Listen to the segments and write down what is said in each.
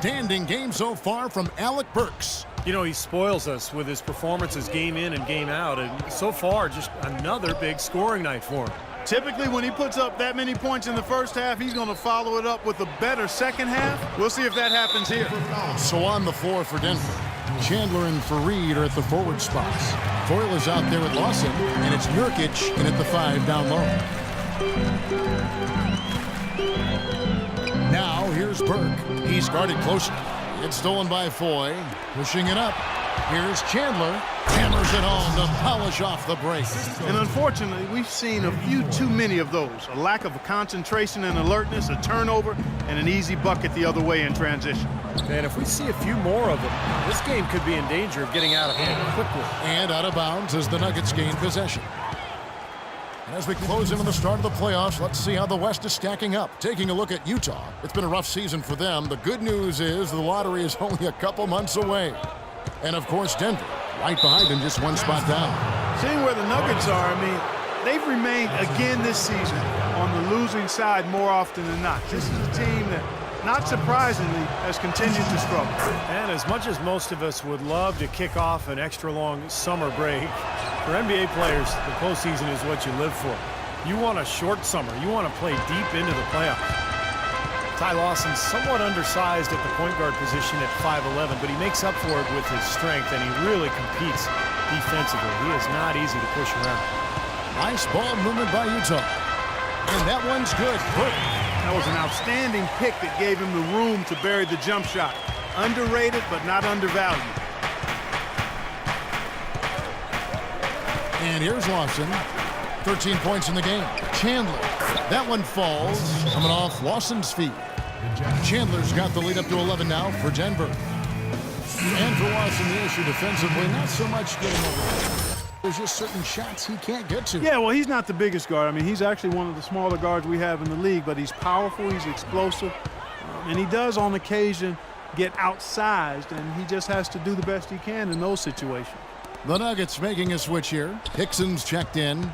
outstanding game so far from Alec Burks. You know, he spoils us with his performances game in and game out, and so far, just another big scoring night for him. Typically, when he puts up that many points in the first half, he's going to follow it up with a better second half. We'll see if that happens here. So on the floor for Denver, Chandler and Fareed are at the forward spots. Foyle is out there with Lawson, and it's Nurkic in at the 5 down low. Now here's Burke. He's guarded closely. It's stolen by Foy. Pushing it up. Here's Chandler. Hammers it home to polish off the break. And unfortunately, we've seen a few too many of those. A lack of concentration and alertness, a turnover, and an easy bucket the other way in transition. And if we see a few more of them, this game could be in danger of getting out of hand quickly. And out of bounds as the Nuggets gain possession. As we close in on the start of the playoffs, let's see how the West is stacking up. Taking a look at Utah, it's been a rough season for them. The good news is the lottery is only a couple months away. And of course, Denver, right behind them, just one spot down. Seeing where the Nuggets are, I mean, they've remained again this season on the losing side more often than not. This is a team that, not surprisingly, has continued to struggle. And as much as most of us would love to kick off an extra long summer break, for NBA players, the postseason is what you live for. You want a short summer. You want to play deep into the playoffs. Ty Lawson's somewhat undersized at the point guard position at 5'11", but he makes up for it with his strength, and he really competes defensively. He is not easy to push around. Nice ball movement by Utah. And that one's good. That was an outstanding pick that gave him the room to bury the jump shot. Underrated, but not undervalued. And here's Lawson. 13 points in the game. Chandler. That one falls. Coming off Lawson's feet. Chandler's got the lead up to 11 now for Denver. And for Lawson, the issue defensively, not so much getting over. There's just certain shots he can't get to. Yeah, well, he's not the biggest guard. I mean, he's actually one of the smaller guards we have in the league, but he's powerful, he's explosive, and he does on occasion get outsized, and he just has to do the best he can in those situations. The Nuggets making a switch here. Hickson's checked in.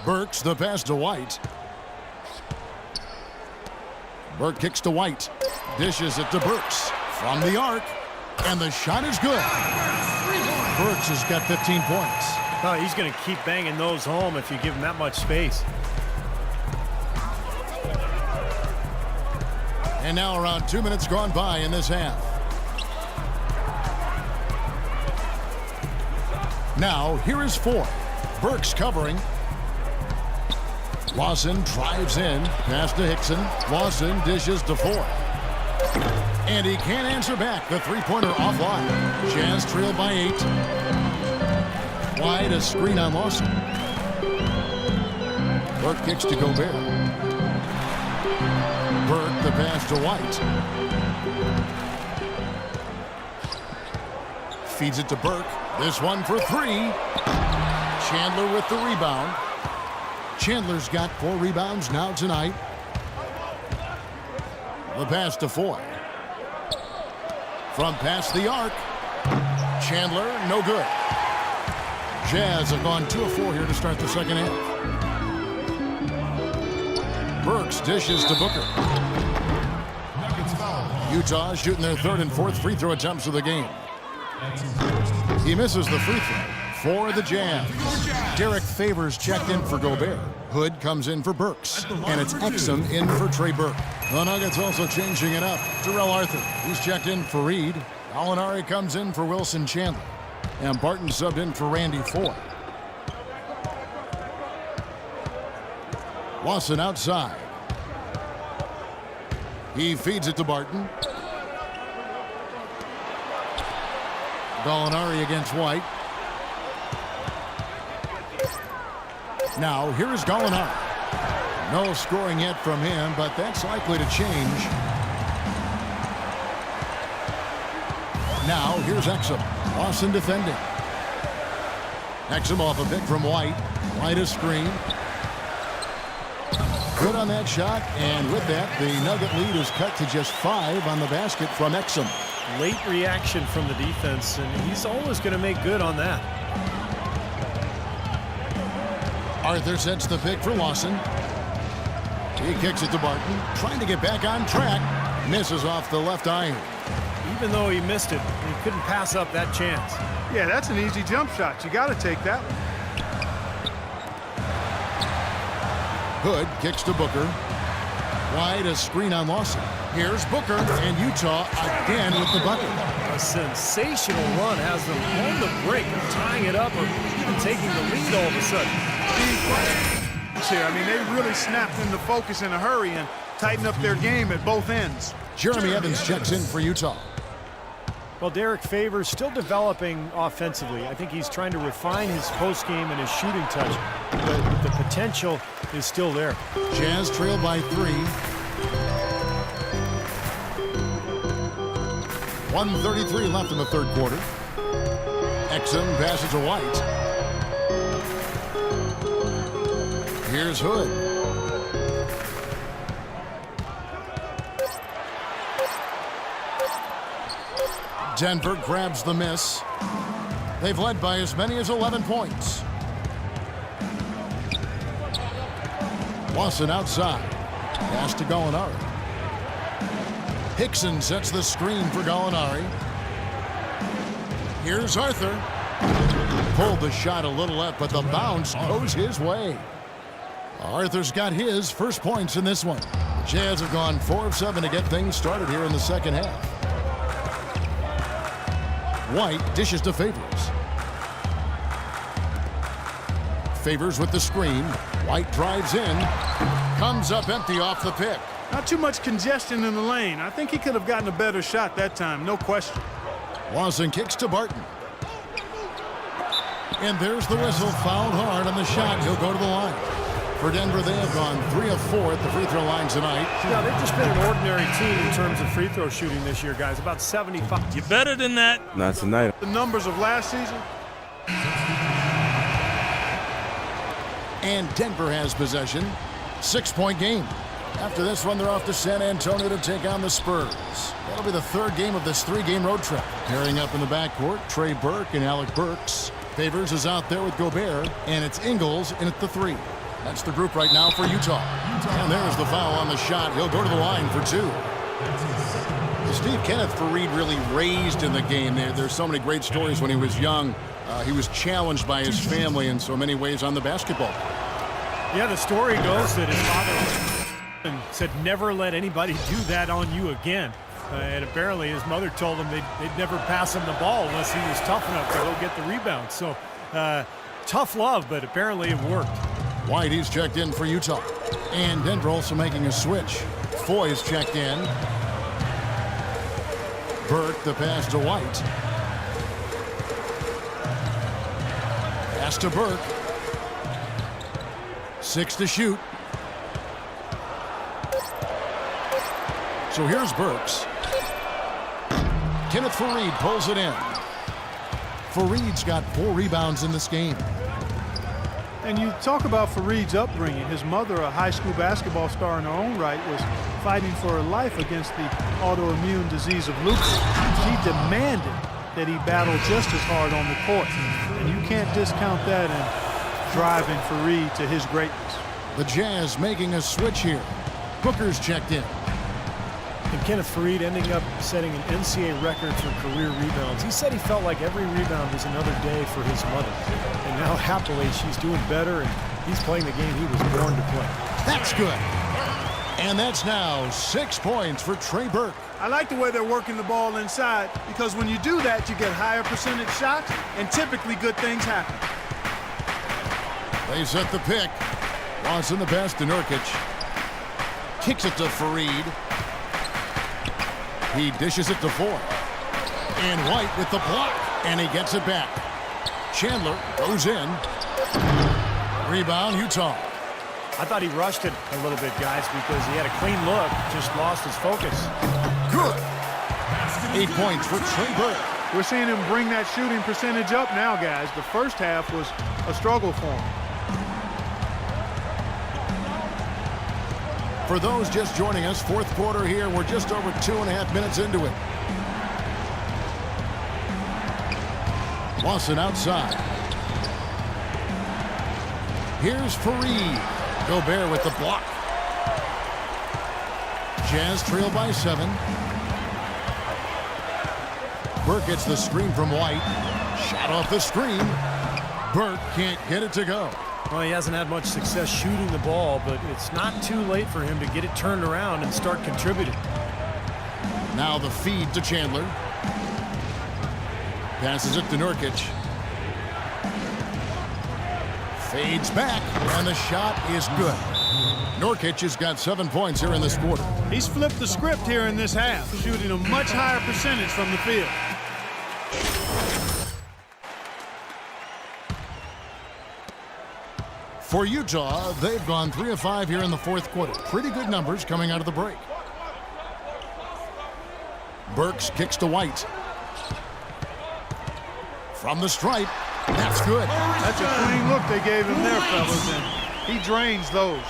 Burks the pass to White. Burke kicks to White. Dishes it to Burks. From the arc. And the shot is good. Burks has got 15 points. Oh, he's going to keep banging those home if you give him that much space. And now around 2 minutes gone by in this half. Now, here is Foy. Burks covering. Lawson drives in. Pass to Hickson. Lawson dishes to Foy. And he can't answer back. The three-pointer offline. Jazz trail by 8. Wide, a screen on Lawson. Burke kicks to Gobert. Burke the pass to White. Feeds it to Burke. This one for 3. Chandler with the rebound. Chandler's got 4 rebounds now tonight. The pass to Foy. From past the arc. Chandler, no good. Jazz have gone 2 of 4 here to start the second half. Burks dishes to Booker. Utah shooting their 3rd and 4th free throw attempts of the game. He misses the free throw for the Jazz. Derek Favors checked in for Gobert. Hood comes in for Burks. And it's Exum in for Trey Burke. The Nuggets also changing it up. Terrell Arthur, he's checked in for Reed. Gallinari comes in for Wilson Chandler. And Barton subbed in for Randy Foy. Lawson outside. He feeds it to Barton. Gallinari against White. Now, here is Gallinari. No scoring yet from him, but that's likely to change. Now, here's Exum. Lawson defending. Exum off a pick from White. White a screen. Good on that shot, and with that, the Nugget lead is cut to just 5 on the basket from Exum. Late reaction from the defense, and he's always going to make good on that. Arthur sets the pick for Lawson. He kicks it to Barton, trying to get back on track. Misses off the left iron. Even though he missed it, he couldn't pass up that chance. Yeah, that's an easy jump shot. You got to take that one. Hood kicks to Booker. Wide, a screen on Lawson. Here's Booker, and Utah again with the bucket. A sensational run has them on the break of tying it up or even taking the lead all of a sudden. Here, I mean, they really snapped into focus in a hurry and tightened up their game at both ends. Jeremy Evans checks in for Utah. Well, Derek Favors still developing offensively. I think he's trying to refine his post game and his shooting touch, but the potential is still there. Jazz trail by 3. 1:33 left in the third quarter. Exum passes to White. Here's Hood. Denver grabs the miss. They've led by as many as 11 points. Lawson outside. Pass to Gallinari. Hickson sets the screen for Gallinari. Here's Arthur. Pulled the shot a little left, but the bounce goes his way. Arthur's got his first points in this one. The Jazz have gone 4 of 7 to get things started here in the second half. White dishes to Favors. Favors with the screen. White drives in. Comes up empty off the pick. Not too much congestion in the lane. I think he could have gotten a better shot that time, no question. Lawson kicks to Barton. And there's the whistle. Fouled hard on the shot. He'll go to the line. For Denver, they have gone 3 of 4 at the free throw line tonight. Yeah, they've just been an ordinary team in terms of free throw shooting this year, guys. About 75. You better than that. Not tonight. The numbers of last season. And Denver has possession. 6-point game. After this one, they're off to San Antonio to take on the Spurs. That'll be the third game of this 3-game road trip. Pairing up in the backcourt, Trey Burke and Alec Burks. Favors is out there with Gobert, and it's Ingles in at the 3. That's the group right now for Utah. And there's the foul on the shot. He'll go to the line for 2. Steve Kenneth Faried really raised in the game. There's so many great stories when he was young. He was challenged by his family in so many ways on the basketball. Yeah, the story goes that his father said, never let anybody do that on you again. And apparently his mother told him they'd never pass him the ball unless he was tough enough to go get the rebound. So tough love, but apparently it worked. White, he's checked in for Utah. And Denver also making a switch. Foy's checked in. Burke, the pass to White. Pass to Burke. 6 to shoot. So here's Burks. Kenneth Faried pulls it in. Faried's got 4 rebounds in this game. And you talk about Faried's upbringing. His mother, a high school basketball star in her own right, was fighting for her life against the autoimmune disease of lupus. She demanded that he battle just as hard on the court. And you can't discount that in driving Faried to his greatness. The Jazz making a switch here. Booker's checked in. And Kenneth Faried ending up setting an NCAA record for career rebounds. He said he felt like every rebound was another day for his mother. And now, happily, she's doing better, and he's playing the game he was born to play. That's good. And that's now 6 points for Trey Burke. I like the way they're working the ball inside, because when you do that, you get higher percentage shots, and typically good things happen. They set the pick. Lawson the pass to Nurkic. Kicks it to Faried. He dishes it to Foy. And White with the block. And he gets it back. Chandler goes in. Rebound, Utah. I thought he rushed it a little bit, guys, because he had a clean look, just lost his focus. Good. 8 points for Trey Burke. We're seeing him bring that shooting percentage up now, guys. The first half was a struggle for him. For those just joining us, fourth quarter here. We're just over 2.5 minutes into it. Lawson outside. Here's Faried. Gobert with the block. Jazz trail by 7. Burke gets the screen from White. Shot off the screen. Burke can't get it to go. Well, he hasn't had much success shooting the ball, but it's not too late for him to get it turned around and start contributing. Now the feed to Chandler. Passes it to Nurkic. Fades back, and the shot is good. Nurkic has got 7 points here in this quarter. He's flipped the script here in this half, shooting a much higher percentage from the field. For Utah, they've gone 3 of 5 here in the fourth quarter. Pretty good numbers coming out of the break. Burks kicks to White. From the stripe, that's good. That's a clean look they gave him there, fellas, and he drains those.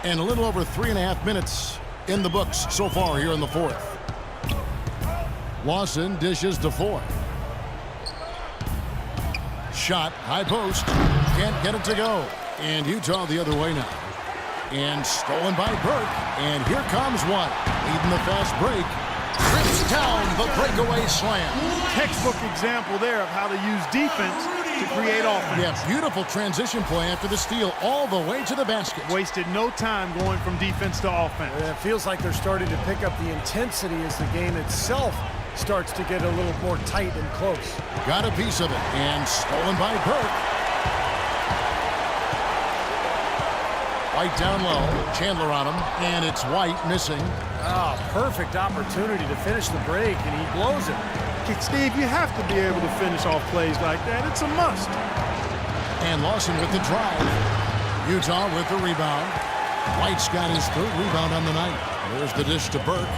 And a little over 3.5 minutes in the books so far here in the fourth. Lawson dishes to Foy. Shot, high post, can't get it to go. And Utah the other way now. And stolen by Burke, and here comes one. Leading the fast break. Trips down the breakaway slam. Textbook example there of how to use defense to create offense. Yeah, beautiful transition play after the steal all the way to the basket. Wasted no time going from defense to offense. It feels like they're starting to pick up the intensity as the game itself starts to get a little more tight and close. Got a piece of it, and stolen by Burke. White down low, Chandler on him, and it's White missing. Oh, perfect opportunity to finish the break, and he blows it. Steve, you have to be able to finish off plays like that. It's a must. And Lawson with the drive. Utah with the rebound. White's got his 3rd rebound on the night. There's the dish to Burke.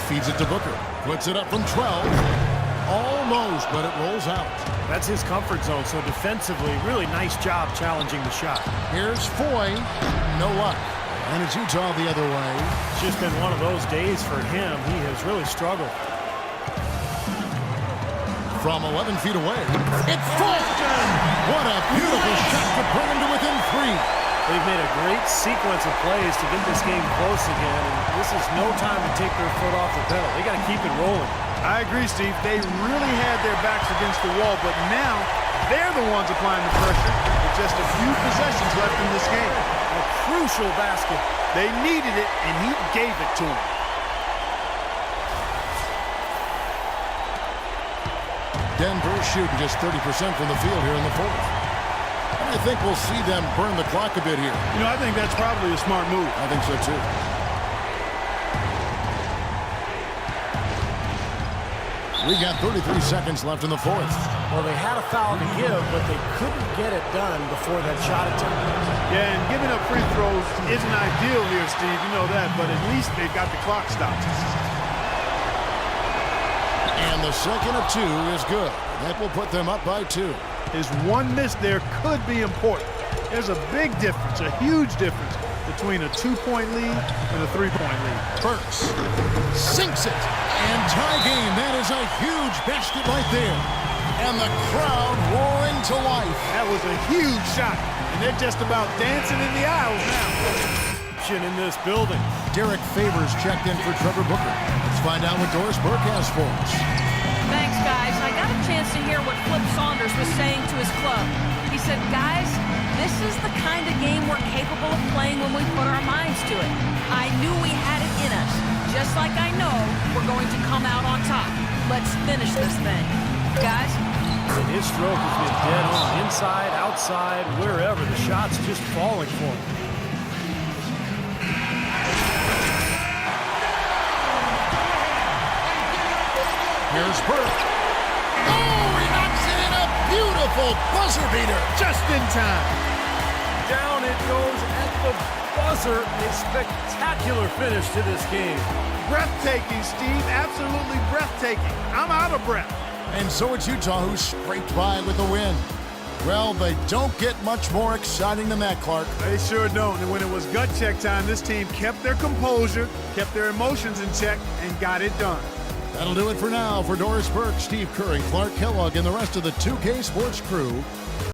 Feeds it to Booker. Puts it up from 12. Almost, but it rolls out. That's his comfort zone, so defensively, really nice job challenging the shot. Here's Foy. No luck. And it's Utah the other way. It's just been one of those days for him. He has really struggled. From 11 feet away, it's Fulton! What a beautiful shot to bring him to within 3. They've made a great sequence of plays to get this game close again, and this is no time to take their foot off the pedal. They got to keep it rolling. I agree, Steve. They really had their backs against the wall, but now they're the ones applying the pressure with just a few possessions left in this game. A crucial basket. They needed it, and he gave it to them. Denver shooting just 30% from the field here in the fourth. And I think we'll see them burn the clock a bit here. You know, I think that's probably a smart move. I think so, too. We got 33 seconds left in the fourth. Well, they had a foul to give, but they couldn't get it done before that shot attempt. Yeah, and giving up free throws isn't ideal here, Steve. You know that, but at least they got the clock stopped. And the second of 2 is good. That will put them up by 2. His one miss there could be important. There's a big difference, a huge difference between a 2-point lead and a 3-point lead. Burks sinks it. And tie game. That is a huge basket right there. And the crowd roaring to life. That was a huge shot. And they're just about dancing in the aisles now. In this building. Derek Favors checked in for Trevor Booker. Let's find out what Doris Burke has for us. Thanks, guys. I got a chance to hear what Flip Saunders was saying to his club. He said, guys, this is the kind of game we're capable of playing when we put our minds to it. I knew we had it in us, just like I know we're going to come out on top. Let's finish this thing. Guys? And his stroke has been dead on. Inside, outside, wherever. The shot's just falling for him. Here's Burke. Oh, he knocks it in, a beautiful buzzer beater. Just in time. Down it goes at the buzzer. A spectacular finish to this game. Breathtaking, Steve. Absolutely breathtaking. I'm out of breath. And so it's Utah who scraped by with the win. Well, they don't get much more exciting than that, Clark. They sure don't. And when it was gut check time, this team kept their composure, kept their emotions in check, and got it done. That'll do it for now. For Doris Burke, Steve Curry, Clark Kellogg, and the rest of the 2K Sports crew,